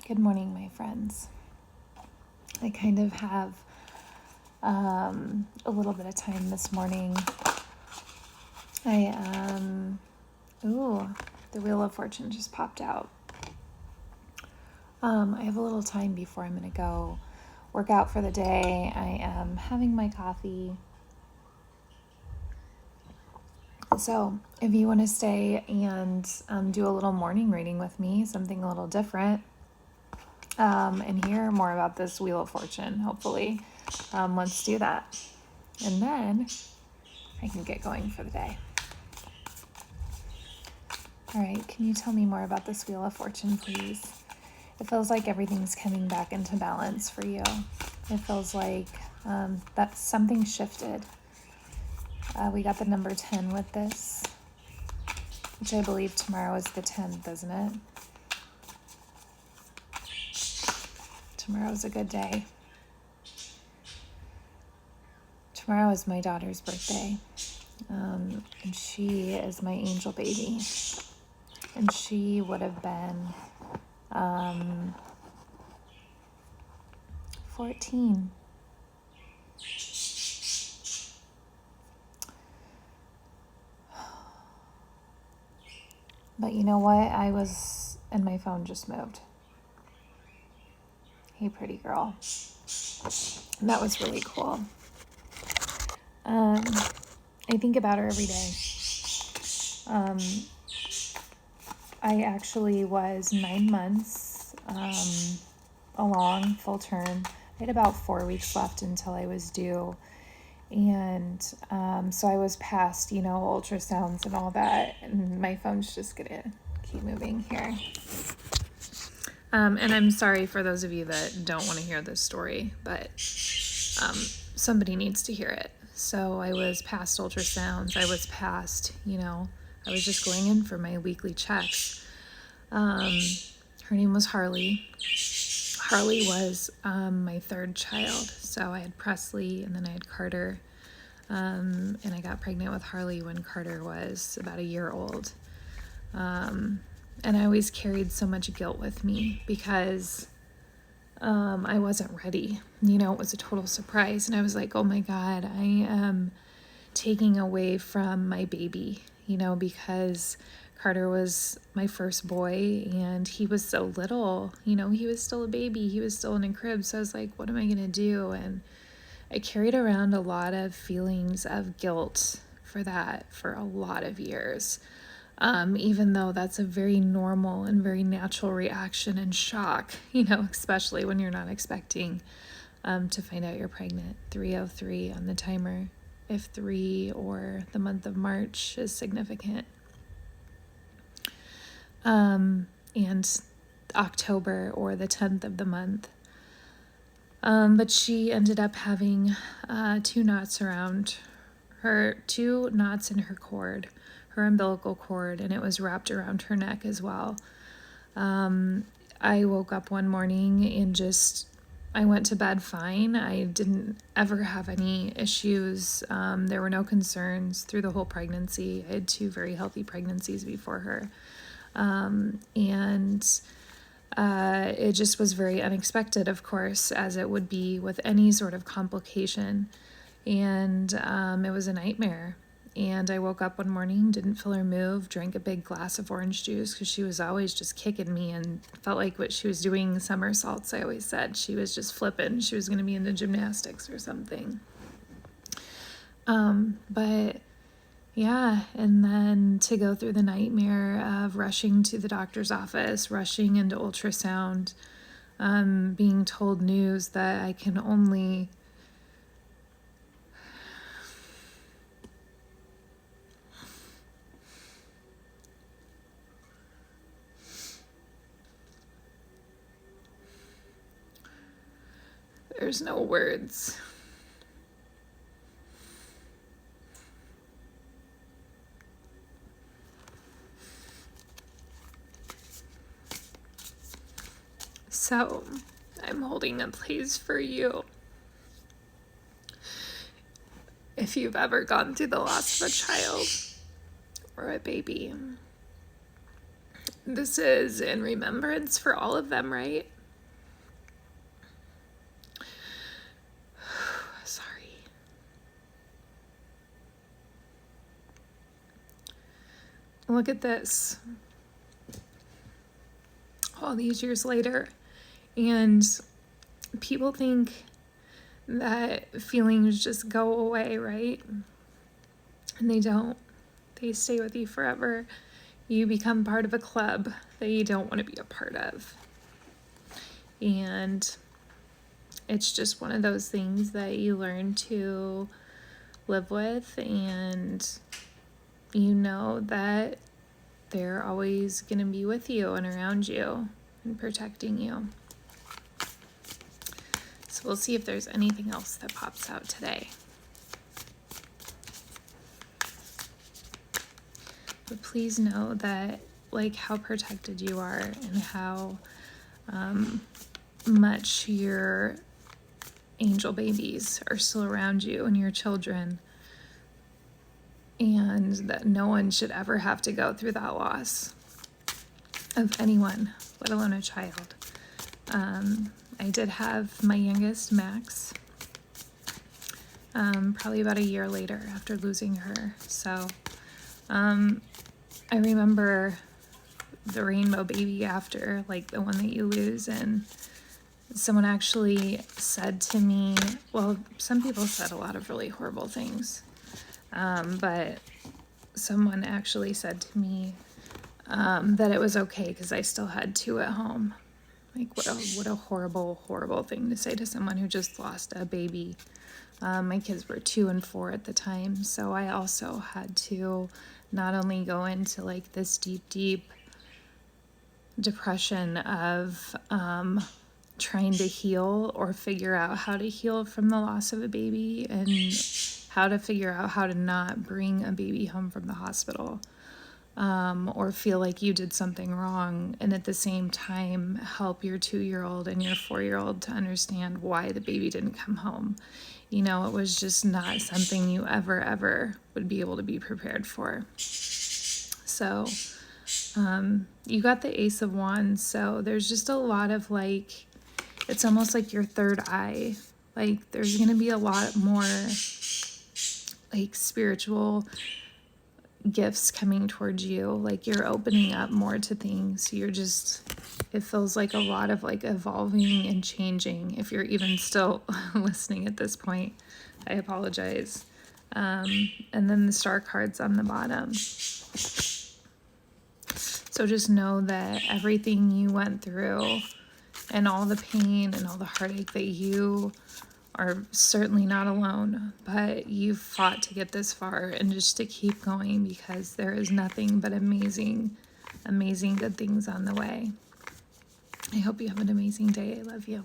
Good morning, my friends. I kind of have a little bit of time this morning. The Wheel of Fortune just popped out. I have a little time before I'm going to go work out for the day. I am having my coffee. So if you want to stay and do a little morning reading with me, something a little different, and hear more about this Wheel of Fortune, hopefully, let's do that. And then I can get going for the day. All right, can you tell me more about this Wheel of Fortune, please? It feels like everything's coming back into balance for you. It feels like that something shifted. We got the number 10 with this, which I believe tomorrow is the 10th, isn't it? Tomorrow's a good day. Tomorrow is my daughter's birthday, and she is my angel baby. And she would have been 14. But you know what? And my phone just moved. Hey, pretty girl. And that was really cool. I think about her every day. I actually was 9 months along full term. I had about 4 weeks left until I was due. And so I was past, ultrasounds and all that. And my phone's just going to keep moving here. And I'm sorry for those of you that don't want to hear this story, but somebody needs to hear it. So I was past ultrasounds. I was past, I was just going in for my weekly checks. Her name was Harley. Harley was my third child. So I had Presley and then I had Carter. And I got pregnant with Harley when Carter was about a year old. And I always carried so much guilt with me because I wasn't ready. It was a total surprise. And I was like, oh my God, I am taking away from my baby, because Carter was my first boy and he was so little, he was still a baby. He was still in a crib. So I was like, what am I going to do? And I carried around a lot of feelings of guilt for that for a lot of years. Even though that's a very normal and very natural reaction and shock, especially when you're not expecting to find out you're pregnant. 3:03 on the timer, if 3 or the month of March is significant. And October or the 10th of the month. But she ended up having 2 knots around her, 2 knots in her cord, her umbilical cord, and it was wrapped around her neck as well. I woke up one morning and I went to bed fine. I didn't ever have any issues. There were no concerns through the whole pregnancy. I had 2 very healthy pregnancies before her. It just was very unexpected, of course, as it would be with any sort of complication. And it was a nightmare. And I woke up one morning, didn't feel her move, drank a big glass of orange juice because she was always just kicking me and felt like what she was doing somersaults, I always said. She was just flipping. She was going to be into gymnastics or something. But yeah, and then to go through the nightmare of rushing to the doctor's office, rushing into ultrasound, being told news that I can only... There's no words. So, I'm holding a place for you. If you've ever gone through the loss of a child or a baby, this is in remembrance for all of them, right? look at this all these years later, and people think that feelings just go away, right? And they don't. They stay with you forever. You become part of a club that you don't want to be a part of. And it's just one of those things that you learn to live with, and you know that they're always going to be with you and around you and protecting you. So we'll see if there's anything else that pops out today. But please know that, like, how protected you are and how much your angel babies are still around you and your children, and that no one should ever have to go through that loss of anyone, let alone a child. I did have my youngest, Max, probably about a year later after losing her. So I remember the rainbow baby after, like the one that you lose, and someone actually said to me, well, some people said a lot of really horrible things, but someone actually said to me that it was okay because I still had two at home. Like, what a horrible, horrible thing to say to someone who just lost a baby. My kids were 2 and 4 at the time, so I also had to not only go into like this deep depression of trying to heal or figure out how to heal from the loss of a baby, and how to figure out how to not bring a baby home from the hospital, or feel like you did something wrong, and at the same time help your 2-year-old and your 4-year-old to understand why the baby didn't come home. You know, it was just not something you ever would be able to be prepared for. So you got the Ace of Wands, so there's just a lot of, like, it's almost like your third eye. Like, there's going to be a lot more, like, spiritual gifts coming towards you. Like, you're opening up more to things. You're just, it feels like a lot of, like, evolving and changing. If you're even still listening at this point, I apologize. And then the star cards on the bottom. So just know that everything you went through and all the pain and all the heartache, that you are certainly not alone, but you've fought to get this far and just to keep going, because there is nothing but amazing good things on the way. I hope you have an amazing day. I love you.